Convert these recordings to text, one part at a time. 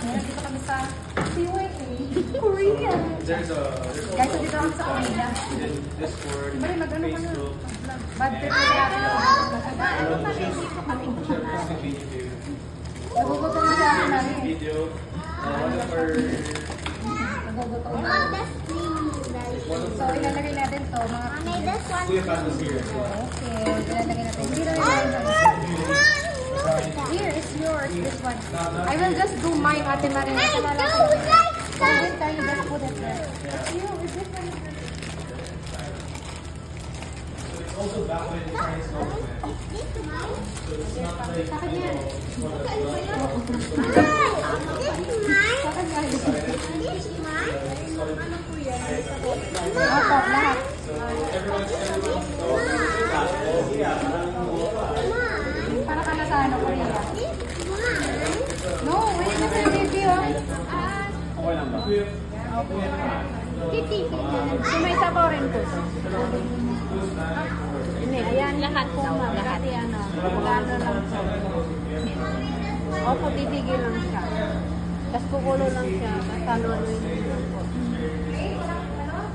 vlog. Dito kami sa CYA, Korea. Guys, so dito kami sa Korea. Bari, mag-ano ka na? Bad trip na natin. Ano pa rin dito kami? Nagugutom na siya namin. Nagugutom na. So, ilalagay natin to. Okay, ilalagay natin. Here, it's yours. This one. I will just do mine, Ate Maria. So, wait, you just put it there. It's you. Is this one? It's also that way the Chinese government. So it's not like para ka na sa ano, Korea. No, wait na kayo, baby, oh. okay lang ba? So, may sabaw rin po. Hindi, ayan, lahat po, ma'am. Kasi ano, gano lang po. Opo, titigil lang siya. Tapos kukulo lang siya. Tapos haluin lang po.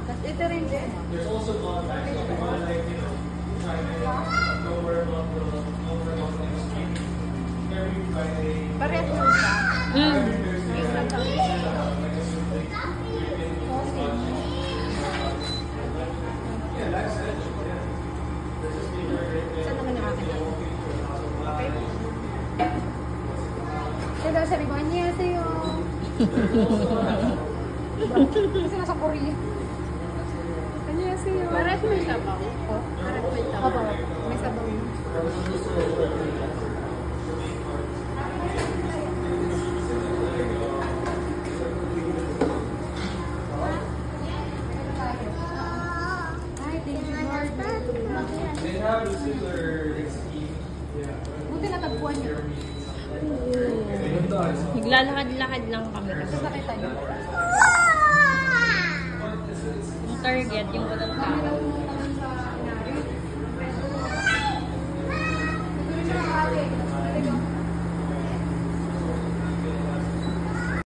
Tapos ito rin po. There's also like Parehas mo siya. Saan naman yung akin? Okay. Kaya sabi ko, annyeonghaseyo. Kasi nasa Korea. Annyeonghaseyo. Parehas may sabaw. Parehas may sabaw. May sabaw. they have a similar scheme. Yeah. Buti natagpuan niyo. Naglalakad-lakad lang kami kasi Nakita niyo. yung target, yung walang tao.